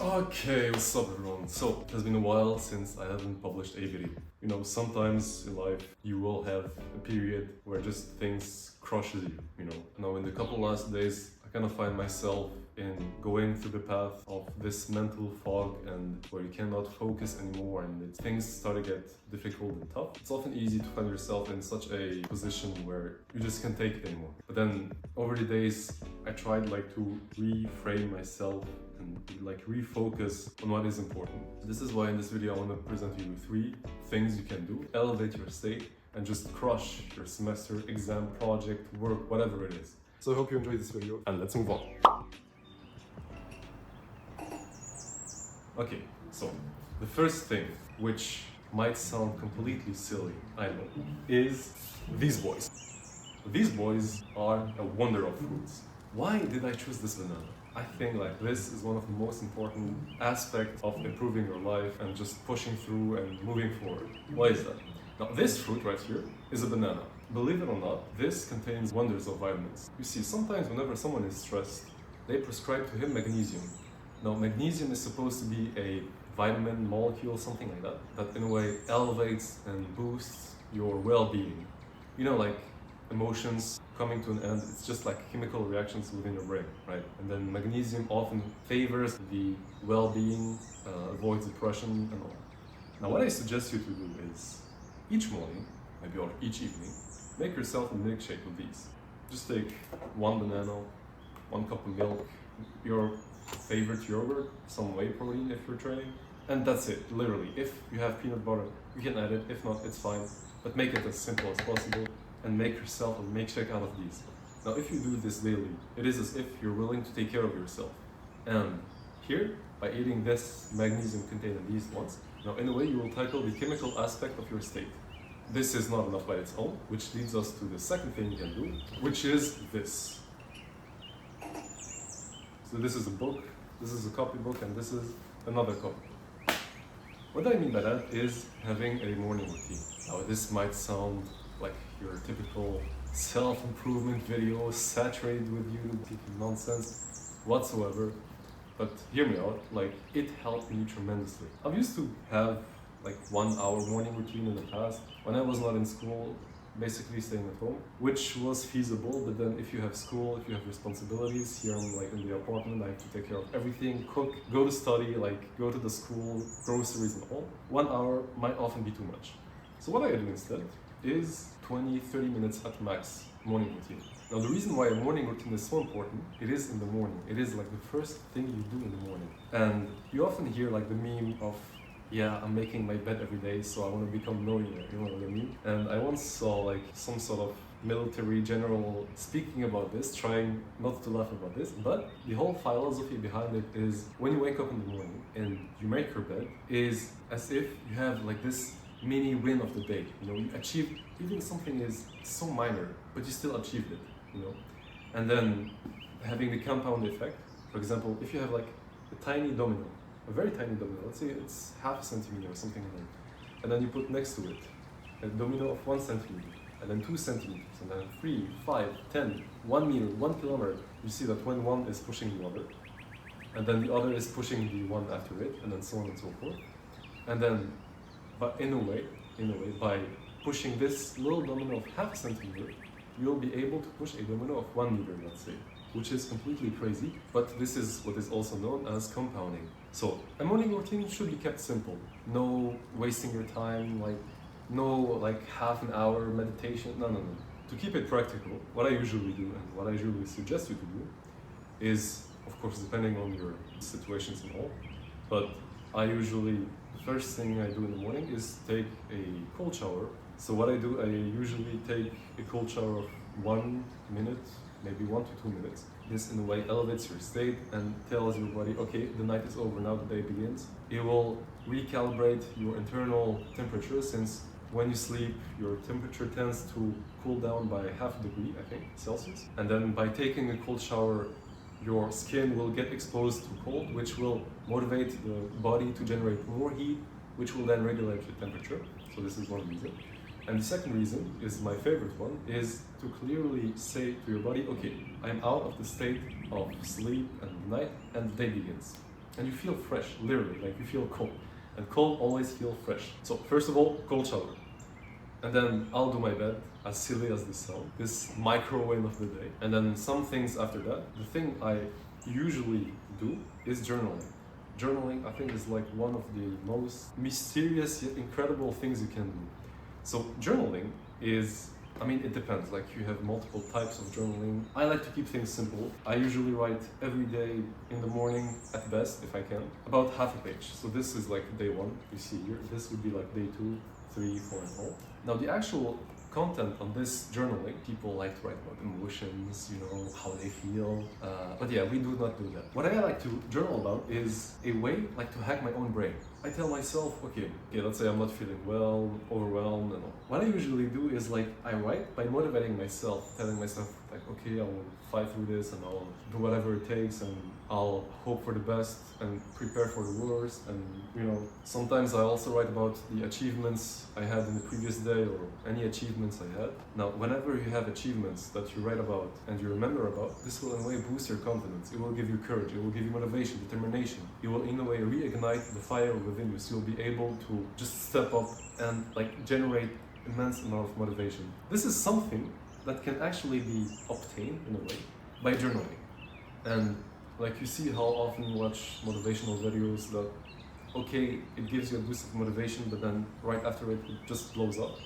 Okay, what's up everyone? So, it has been a while since I haven't published a video. You know, sometimes in life you will have a period where just things crushes you know. Now in the couple last days, I kind of find myself in going through the path of this mental fog and where you cannot focus anymore and things start to get difficult and tough. It's often easy to find yourself in such a position where you just can't take it anymore. But then over the days, I tried to reframe myself and refocus on what is important. This is why in this video I want to present you with 3 things you can do, elevate your state and just crush your semester, exam, project, work, whatever it is. So I hope you enjoyed this video and let's move on. Okay, so the first thing, which might sound completely silly, I know, is these boys. These boys are a wonder of fruits. Why did I choose this banana? I think this is one of the most important aspects of improving your life and just pushing through and moving forward. Why is that? Now this fruit right here is a banana. Believe it or not, this contains wonders of vitamins. You see, sometimes whenever someone is stressed, they prescribe to him magnesium. Now magnesium is supposed to be a vitamin molecule, something like that, that in a way elevates and boosts your well-being. You know, emotions coming to an end, it's just chemical reactions within your brain, right? And then magnesium often favors the well-being, avoids depression and all. Now what I suggest you to do is, each morning, maybe or each evening, make yourself a milkshake with these. Just take 1 banana, 1 cup of milk, your favorite yogurt, some whey protein if you're training, and that's it, literally. If you have peanut butter, you can add it, if not, it's fine, but make it as simple as possible and make yourself a milkshake out of these. Now if you do this daily, it is as if you're willing to take care of yourself. And here, by eating this magnesium contained in these ones, now in a way you will tackle the chemical aspect of your state. This is not enough by its own, which leads us to the second thing you can do, which is this. So this is a book, this is a copybook, and this is another copybook. What I mean by that is having a morning routine. Now this might sound like your typical self-improvement video saturated with YouTube nonsense whatsoever, but hear me out, it helped me tremendously. I used to have 1 hour morning routine in the past when I was not in school, basically staying at home, which was feasible. But then if you have school, if you have responsibilities, here I'm in the apartment, I have to take care of everything, cook, go to study, go to the school, groceries and all. 1 hour might often be too much. So what I do instead is 20-30 minutes at max morning routine. Now the reason why a morning routine is so important, it is in the morning. It is the first thing you do in the morning. And you often hear the meme of, yeah, I'm making my bed every day, so I want to become a millionaire, you know what I mean? And I once saw some sort of military general speaking about this, trying not to laugh about this, but the whole philosophy behind it is when you wake up in the morning and you make your bed, is as if you have this mini win of the day. You know, you achieved, even something is so minor, but you still achieved it, you know? And then having the compound effect, for example, if you have a tiny domino, a very tiny domino, let's say it's half a centimeter or something like that, and then you put next to it a domino of 1 centimeter, and then 2 centimeters, and then 3, 5, 10, 1 meter, 1 kilometer, you see that when one is pushing the other, and then the other is pushing the one after it, and then so on and so forth. And then, but in a way, by pushing this little domino of half a centimeter, you'll be able to push a domino of 1 meter, let's say, which is completely crazy, but this is what is also known as compounding. So a morning routine should be kept simple. No wasting your time, no half an hour meditation, no. To keep it practical, what I usually do and what I usually suggest you to do is, of course, depending on your situations and all, but I usually, the first thing I do in the morning is take a cold shower. So what I do, I usually take a cold shower of 1 minute, maybe 1 to 2 minutes. This in a way elevates your state and tells your body, okay, the night is over, now the day begins. It will recalibrate your internal temperature, since when you sleep, your temperature tends to cool down by ½ degree, I think, Celsius. And then by taking a cold shower, your skin will get exposed to cold, which will motivate the body to generate more heat, which will then regulate your temperature. So this is one reason. And the second reason is my favorite one, is to clearly say to your body, okay, I'm out of the state of sleep and night, and the day begins. and you feel fresh, literally, like you feel cold. And cold always feel fresh. So first of all, cold shower. And then I'll do my bed, as silly as this sounds, this microwave of the day. And then some things after that. The thing I usually do is journaling. Journaling, I think, is like one of the most mysterious yet incredible things you can do. So journaling is, I mean, it depends. Like, you have multiple types of journaling. I like to keep things simple. I usually write every day in the morning at best, if I can, about half a page. So this is like day one, you see here. This would be like day 2, 3, 4, and all. Now the actual content on this journaling, people like to write about emotions, you know, how they feel. But yeah, we do not do that. What I like to journal about is a way like to hack my own brain. I tell myself, okay, let's say I'm not feeling well, overwhelmed and all. What I usually do is like, I write by motivating myself, telling myself like, okay, I'll fight through this and I'll do whatever it takes and I'll hope for the best and prepare for the worst. And you know, sometimes I also write about the achievements I had in the previous day or any achievements I had. Now, whenever you have achievements that you write about and you remember about, this will in a way boost your confidence. It will give you courage, it will give you motivation, determination. It will in a way reignite the fire within you, so you'll be able to just step up and like generate immense amount of motivation. This is something that can actually be obtained in a way by journaling. And like, you see how often you watch motivational videos that, okay, it gives you a boost of motivation, but then right after it just blows up.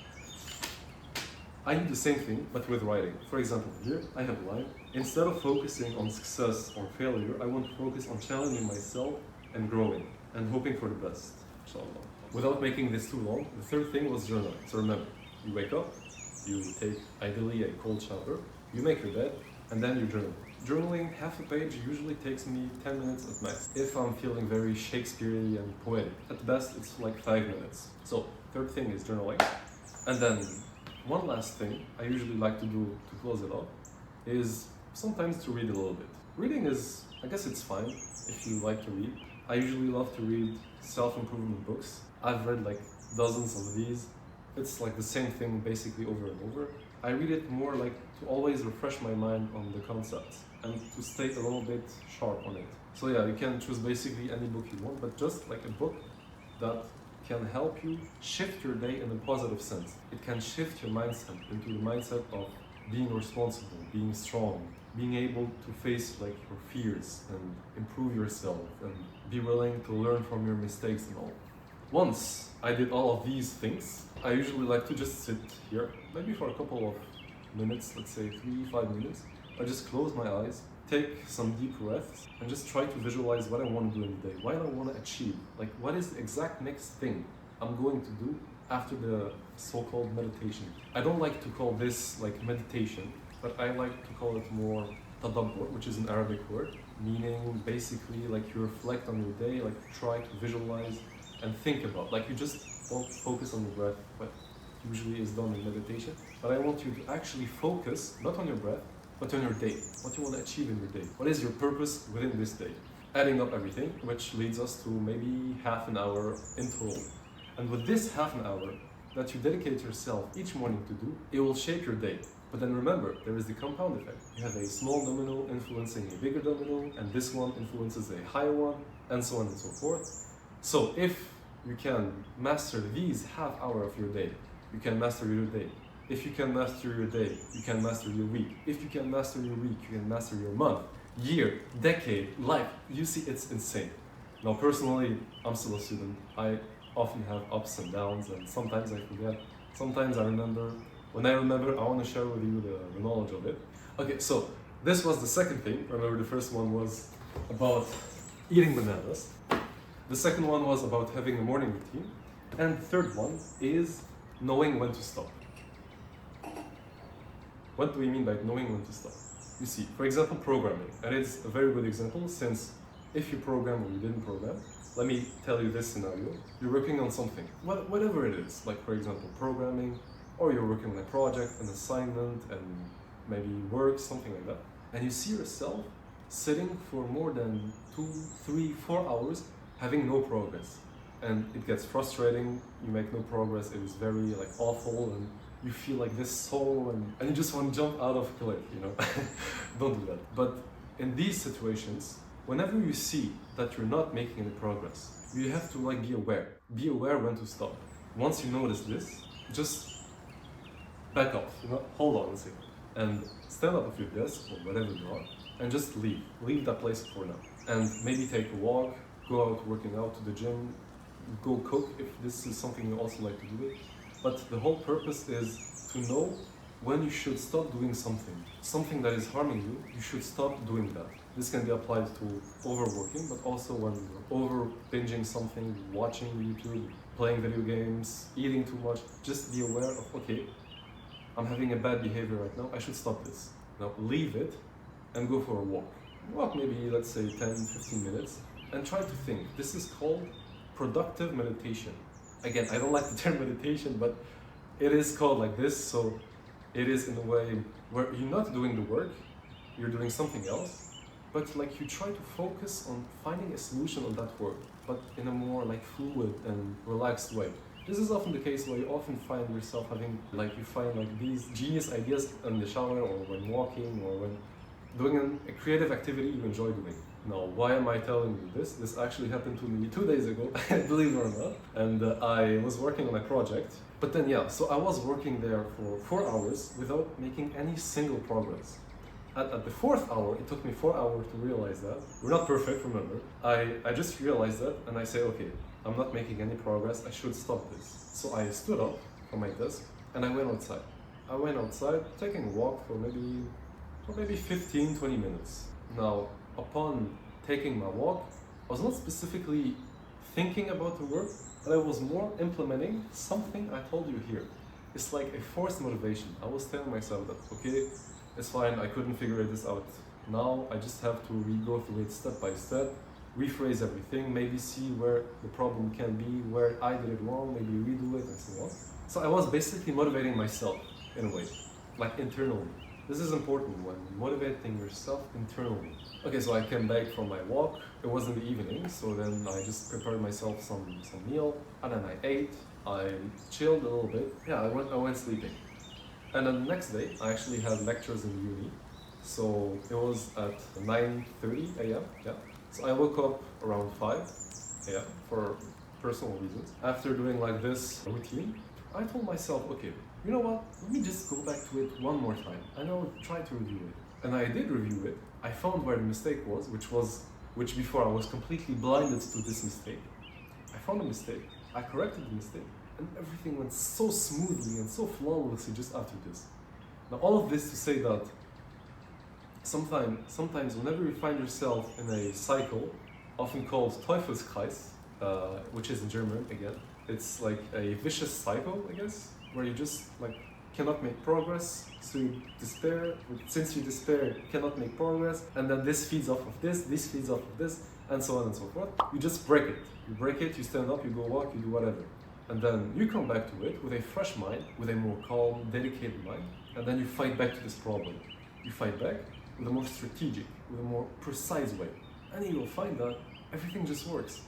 I do the same thing, but with writing. For example, here I have a line. Instead of focusing on success or failure, I want to focus on challenging myself and growing and hoping for the best, inshallah. Without making this too long, the third thing was journaling. So remember, you wake up, you take ideally a cold shower, you make your bed, and then you journal. Journaling half a page usually takes me 10 minutes at max, if I'm feeling very Shakespearean and poetic. At best, it's like 5 minutes. So, third thing is journaling. And then, one last thing I usually like to do to close it off is sometimes to read a little bit. Reading is, I guess it's fine if you like to read. I usually love to read self-improvement books. I've read like dozens of these. It's like the same thing basically over and over. I read it more like to always refresh my mind on the concepts and to stay a little bit sharp on it. So yeah, you can choose basically any book you want, but just like a book that can help you shift your day in a positive sense. It can shift your mindset into the mindset of being responsible, being strong, being able to face like your fears and improve yourself and be willing to learn from your mistakes and all. Once I did all of these things, I usually like to just sit here, maybe for a couple of minutes, let's say 3-5 minutes. I just close my eyes, take some deep breaths, and just try to visualize what I want to do in the day, what I want to achieve. Like, what is the exact next thing I'm going to do after the so-called meditation. I don't like to call this like meditation, but I like to call it more tadabbur, which is an Arabic word, meaning basically like you reflect on your day, like try to visualize and think about, like you just don't focus on the breath, but usually is done in meditation. But I want you to actually focus not on your breath, but on your day, what you want to achieve in your day. What is your purpose within this day? Adding up everything, which leads us to maybe half an hour in total. And with this half an hour that you dedicate yourself each morning to do, it will shape your day. But then remember, there is the compound effect. You have a small domino influencing a bigger domino, and this one influences a higher one, and so on and so forth. So if you can master these half hour of your day, you can master your day. If you can master your day, you can master your week. If you can master your week, you can master your month, year, decade, life. You see, it's insane. Now, personally, I'm still a student. I often have ups and downs, and sometimes I forget. Sometimes I remember. When I remember, I want to share with you the knowledge of it. Okay, so this was the second thing. Remember, the first one was about eating bananas. The second one was about having a morning routine. And the third one is knowing when to stop. What do we mean by knowing when to stop? You see, for example, programming. And it's a very good example, since if you program or you didn't program, let me tell you this scenario. You're working on something, whatever it is, like for example, programming, or you're working on a project, an assignment, and maybe work, something like that. And you see yourself sitting for more than 2, 3, 4 hours having no progress. And it gets frustrating, you make no progress, it is very like awful, and you feel like this soul, and you just want to jump out of a cliff, you know? Don't do that. But in these situations, whenever you see that you're not making any progress, you have to like be aware. Be aware when to stop. Once you notice this, just back off, hold on a second, and stand up of your desk or whatever you are, and just leave. Leave that place for now. And maybe take a walk, go out working out to the gym, go cook if this is something you also like to do. But the whole purpose is to know when you should stop doing something that is harming you. You should stop doing that. This can be applied to overworking, but also when you're over binging something, watching YouTube, playing video games, eating too much. Just be aware of, okay, I'm having a bad behavior right now, I should stop this. Now leave it and go for a walk. Walk maybe, let's say 10-15 minutes, and try to think. This is called productive meditation. Again, I don't like the term meditation, but it is called like this, so it is in a way where you're not doing the work, you're doing something else, but like you try to focus on finding a solution on that work, but in a more like fluid and relaxed way. This is often the case where you often find yourself having, like you find like these genius ideas in the shower or when walking or when doing a creative activity you enjoy doing. Now, why am I telling you this? This actually happened to me 2 days ago, believe it or not, and I was working on a project. But then yeah, so I was working there for 4 hours without making any single progress. At the 4th hour, it took me 4 hours to realize that. We're not perfect, remember. I just realized that and I say, okay, I'm not making any progress, I should stop this. So I stood up from my desk and I went outside. I went outside, taking a walk for maybe 15-20 minutes. Now, upon taking my walk, I was not specifically thinking about the work, but I was more implementing something I told you here. It's like a forced motivation. I was telling myself that, okay, it's fine, I couldn't figure this out now, I just have to go through it step by step, rephrase everything, maybe see where the problem can be, where I did it wrong, maybe redo it, and so on. So I was basically motivating myself in a way, like internally. This is important when motivating yourself internally. Okay, so I came back from my walk. It was in the evening, so then I just prepared myself some meal, and then I ate. I chilled a little bit. Yeah, I went sleeping. And then the next day, I actually had lectures in uni. So it was at 9:30 a.m. Yeah. So I woke up around 5 a.m. for personal reasons. After doing like this routine, I told myself, okay, you know what? Let me just go back to it one more time and I'll try to review it. And I did review it. I found where the mistake was, which before I was completely blinded to this mistake. I found a mistake. I corrected the mistake, and everything went so smoothly and so flawlessly just after this. Now, all of this to say that sometimes whenever you find yourself in a cycle, often called Teufelskreis, which is in German again, it's like a vicious cycle, I guess, where you just like cannot make progress, so you despair. Since you despair, you cannot make progress, and then this feeds off of this feeds off of this, and so on and so forth. You just break it. You break it, you stand up, you go walk, you do whatever. And then you come back to it with a fresh mind, with a more calm, dedicated mind, and then you fight back to this problem. You fight back with a more strategic, with a more precise way. And you will find that everything just works,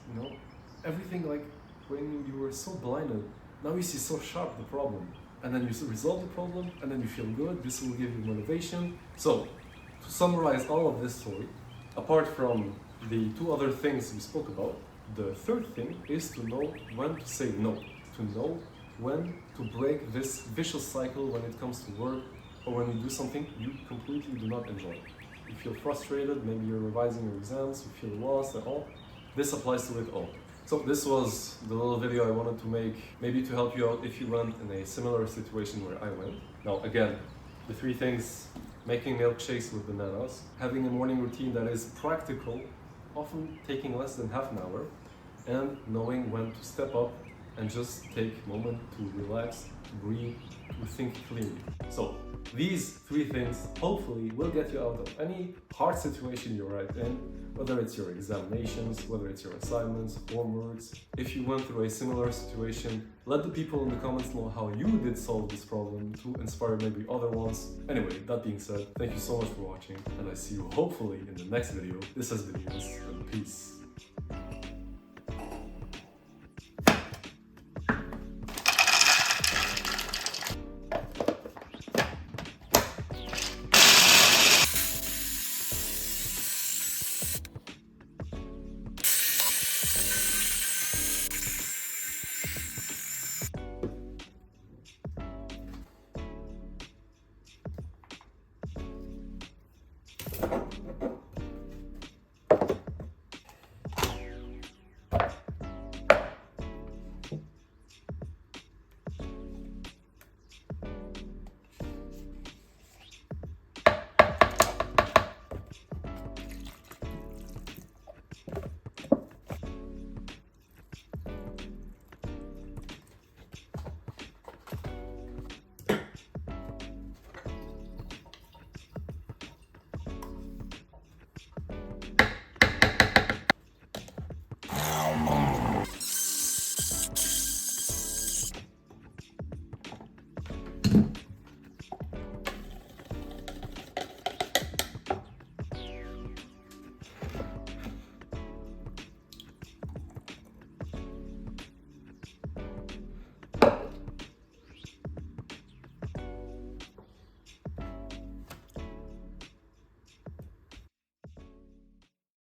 Everything, like when you were so blinded, now you see so sharp the problem. And then you resolve the problem, and then you feel good, this will give you motivation. So, to summarize all of this story, apart from the 2 other things we spoke about, the 3rd thing is to know when to say no. To know when to break this vicious cycle when it comes to work, or when you do something you completely do not enjoy. You feel frustrated, maybe you're revising your exams, you feel lost and all. This applies to it all. So this was the little video I wanted to make, maybe to help you out if you went in a similar situation where I went. Now again, the 3 things: making milkshakes with bananas, having a morning routine that is practical, often taking less than half an hour, and knowing when to step up and just take a moment to relax, breathe, to think clearly. So these 3 things hopefully will get you out of any hard situation you're right in, whether it's your examinations, whether it's your assignments, homeworks. If you went through a similar situation, let the people in the comments know how you did solve this problem to inspire maybe other ones. Anyway, that being said, thank you so much for watching, and I see you hopefully in the next video. This has been Yunus, and peace.